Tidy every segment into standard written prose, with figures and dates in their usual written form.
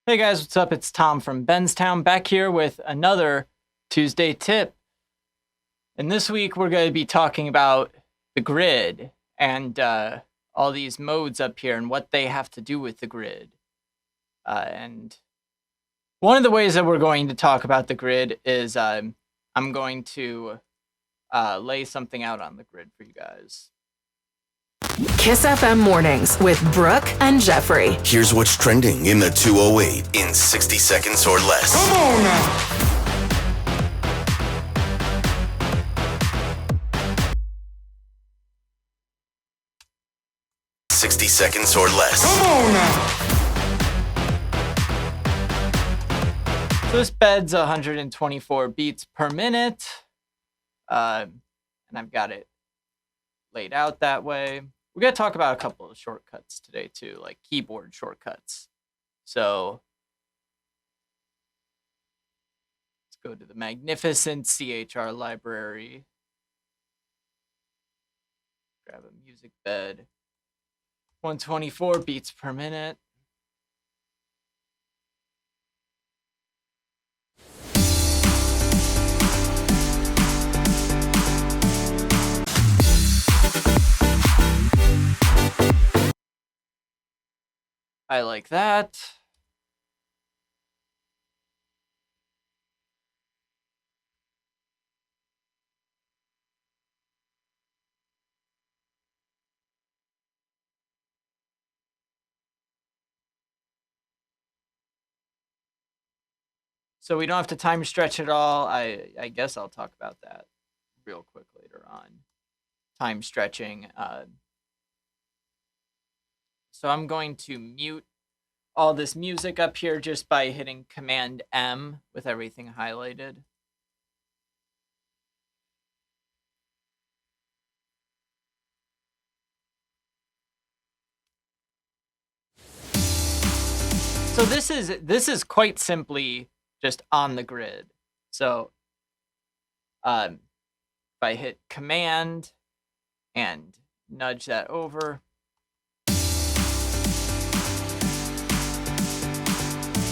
Hey guys, what's up? It's Tom from Benztown back here with another Tuesday tip. And this week we're going to be talking about the grid and all these modes up here and what they have to do with the grid. And one of the ways that we're going to talk about the grid is I'm going to lay something out on the grid for you guys. Kiss FM Mornings with Brooke and Jeffrey. Here's what's trending in the 208 in 60 seconds or less. Come on now. 60 seconds or less. Come on now. So this bed's 124 beats per minute. And I've got it laid out that way. We're going to talk about a couple of shortcuts today too, like keyboard shortcuts. So let's go to the magnificent CHR library. Grab a music bed. 124 beats per minute. I like that. So we don't have to time stretch at all. I guess I'll talk about that real quick later on. Time stretching. So I'm going to mute all this music up here just by hitting Command M with everything highlighted. So this is quite simply just on the grid. So if I hit Command and nudge that over.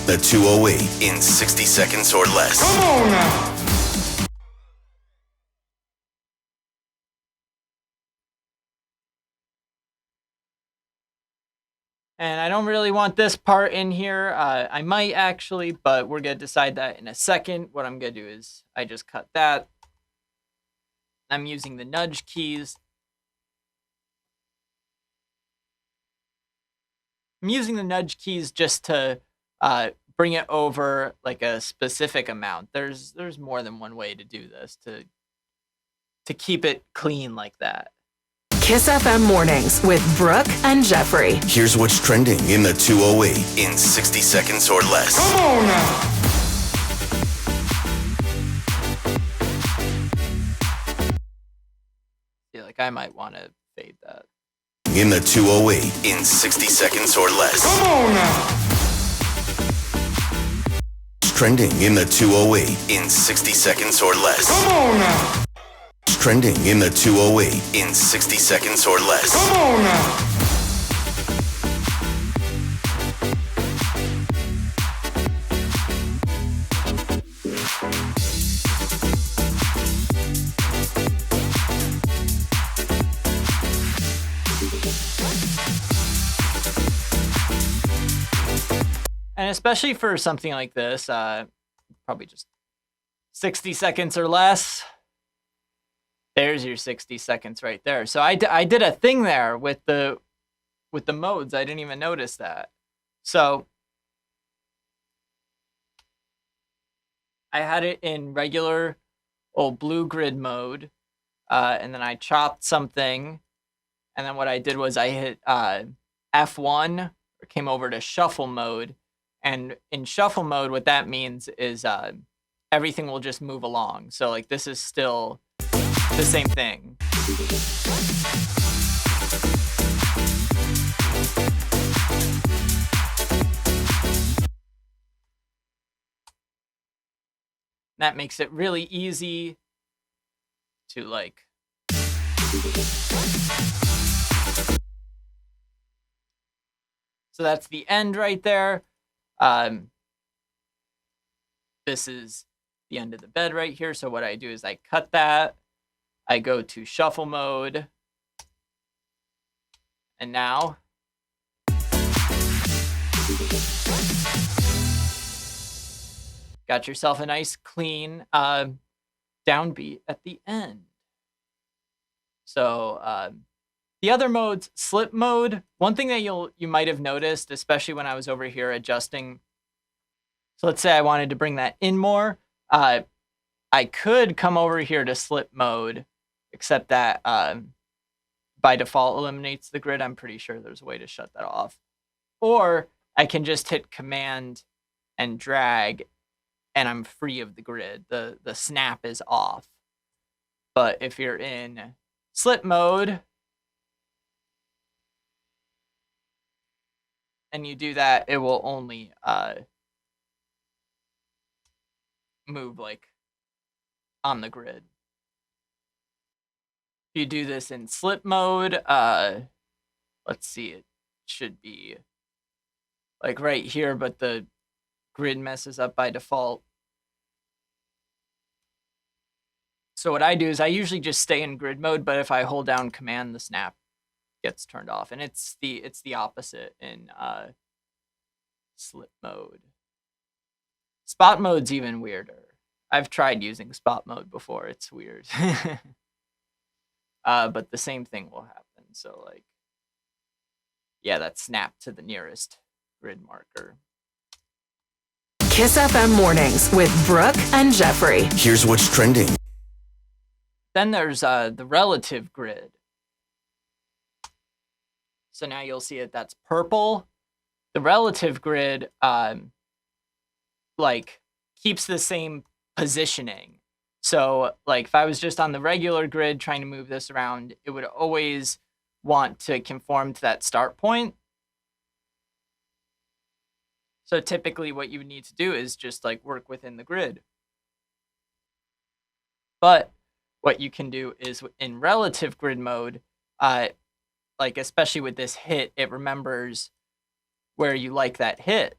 The 208 in 60 seconds or less. Come on now. And I don't really want this part in here. I might actually, but we're going to decide that in a second. What I'm going to do is I just cut that. I'm using the nudge keys. I'm using the nudge keys just to bring it over like a specific amount. There's more than one way to do this to keep it clean like that. Kiss FM Mornings with Brooke and Jeffrey. Here's what's trending in the 208 in 60 seconds or less. Come on now. Yeah, like I might want to fade that. In the 208 in 60 seconds or less. Come on now. Trending in the 208 in 60 seconds or less. Come on now. Trending in the 208 in 60 seconds or less. Come on now. And especially for something like this, probably just 60 seconds or less. There's your 60 seconds right there. So I did a thing there with the modes. I didn't even notice that. So I had it in regular old blue grid mode, and then I chopped something, and then what I did was I hit F1, or came over to shuffle mode, and in shuffle mode, what that means is everything will just move along. So like this is still the same thing. That makes it really easy to like So that's the end right there. This is the end of the bed right here. So what I do is I cut that. I go to shuffle mode. And now got yourself a nice clean downbeat at the end. So the other modes, slip mode, one thing that you might have noticed, especially when I was over here adjusting. So let's say I wanted to bring that in more. I could come over here to slip mode, except that by default eliminates the grid. I'm pretty sure there's a way to shut that off. Or I can just hit command and drag and I'm free of the grid. The snap is off. But if you're in slip mode and you do that, it will only move like on the grid. If you do this in slip mode, let's see, it should be like right here, but the grid messes up by default. So what I do is I usually just stay in grid mode, but if I hold down command, the snap gets turned off. And it's the opposite in slip mode. Spot mode's even weirder. I've tried using spot mode before. It's weird. But the same thing will happen. So like, yeah, that snap to the nearest grid marker. Kiss FM Mornings with Brooke and Jeffrey. Here's what's trending. Then there's the relative grid. So now you'll see that's purple. The relative grid like keeps the same positioning. So like if I was just on the regular grid trying to move this around, it would always want to conform to that start point. So typically what you would need to do is just like work within the grid. But what you can do is in relative grid mode, like especially with this hit, it remembers where you like that hit.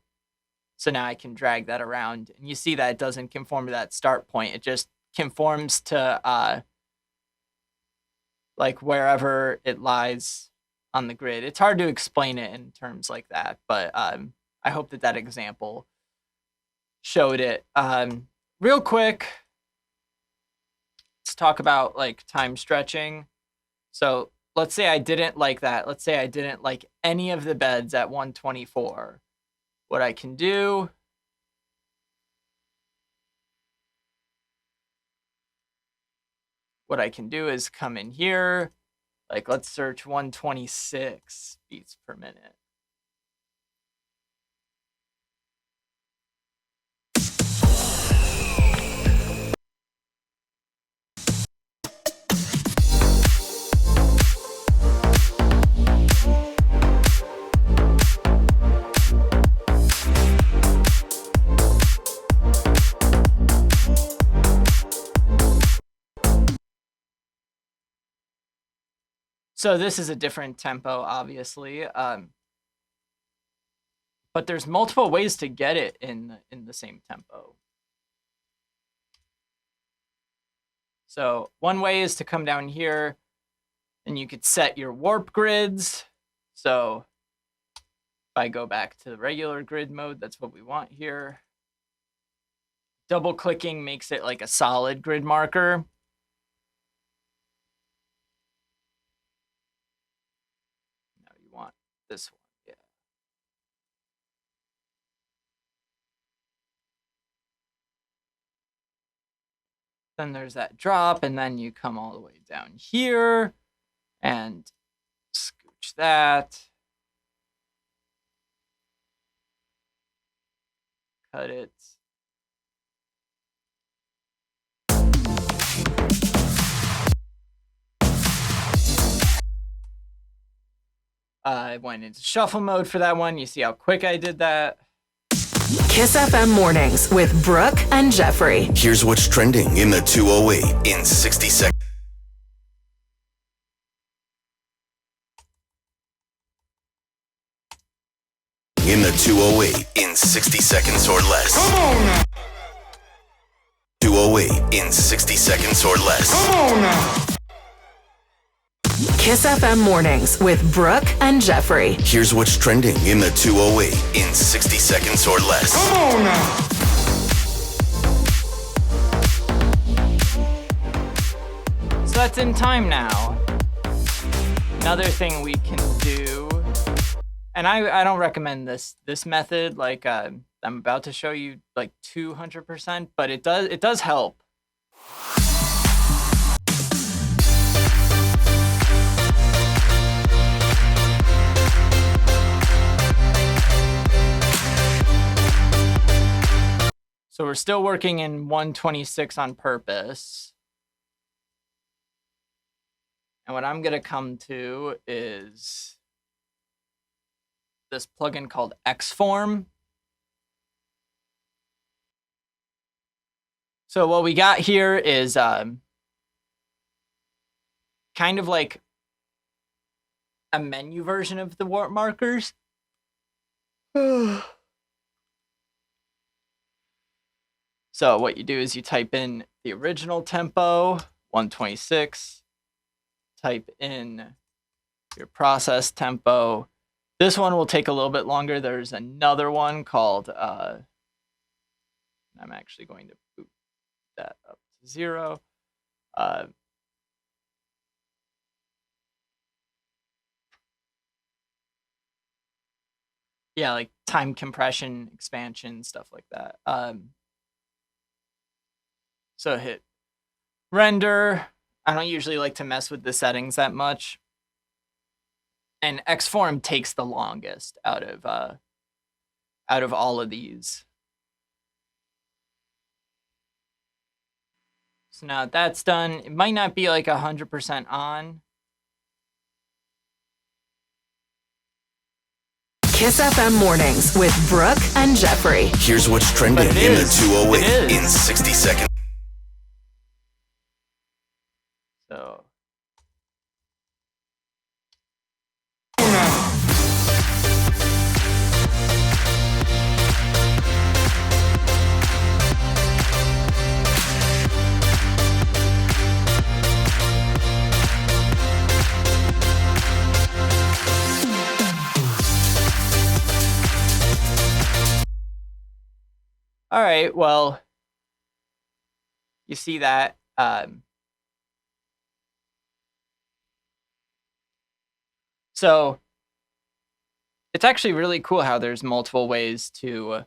So now I can drag that around and you see that it doesn't conform to that start point. It just conforms to like wherever it lies on the grid. It's hard to explain it in terms like that, but I hope that example showed it. Real quick, let's talk about like time stretching. So let's say I didn't like that. Let's say I didn't like any of the beds at 124. What I can do is come in here, like let's search 126 beats per minute. So this is a different tempo, obviously, but there's multiple ways to get it in the same tempo. So one way is to come down here, and you could set your warp grids. So if I go back to the regular grid mode, that's what we want here. Double clicking makes it like a solid grid marker. This one, yeah. Then there's that drop, and then you come all the way down here and scooch that. Cut it. I went into shuffle mode for that one. You see how quick I did that. Kiss FM Mornings with Brooke and Jeffrey. Here's what's trending in the 208 in 60 seconds. In the the 208 in 60 seconds or less. 208 in 60 seconds or less. Kiss FM mornings with Brooke and Jeffrey. Here's what's trending in the 208 in 60 seconds or less. So that's in time now. Another thing we can do, and I don't recommend this method like I'm about to show you like 200%, but it does help. So we're still working in 126 on purpose. And what I'm going to come to is this plugin called Xform. So what we got here is kind of like a menu version of the warp markers. So what you do is you type in the original tempo, 126, type in your process tempo. This one will take a little bit longer. There's another one called, I'm actually going to boot that up to 0. Yeah, like time compression, expansion, stuff like that. So hit render. I don't usually like to mess with the settings that much. And Xform takes the longest out of all of these. So now that's done. It might not be like 100% on. Kiss FM mornings with Brooke and Jeffrey. Here's what's trending in the 208 in 60 seconds. So all right, well, you see that. So it's actually really cool how there's multiple ways to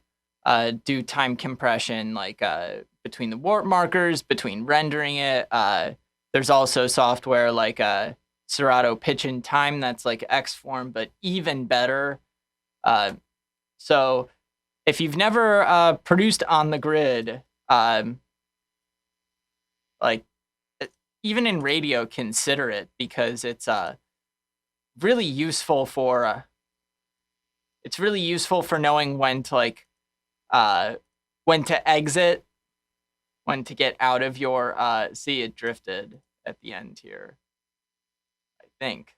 do time compression, like between the warp markers, between rendering it. There's also software like Serato Pitch and Time that's like Xform, but even better. So if you've never produced on the grid, like even in radio, consider it, because it's really useful for knowing when to like when to exit, when to get out of your see, it drifted at the end here, I think.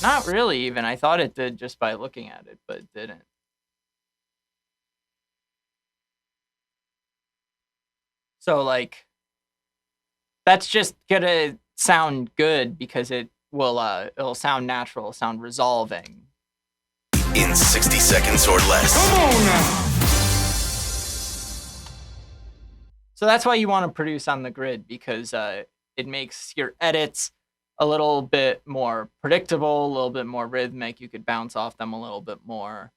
Not really even. I thought it did just by looking at it, but it didn't. So like that's just gonna sound good because it'll sound natural, sound resolving. In 60 seconds or less. So that's why you want to produce on the grid, because it makes your edits a little bit more predictable, a little bit more rhythmic. You could bounce off them a little bit more.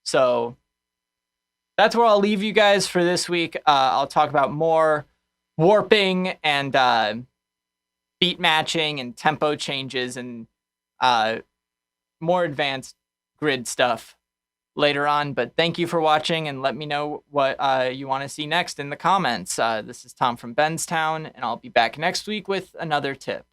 So that's where I'll leave you guys for this week. I'll talk about more warping and beat matching and tempo changes and more advanced grid stuff later on. But thank you for watching, and let me know what you want to see next in the comments. This is Tom from Benztown, and I'll be back next week with another tip.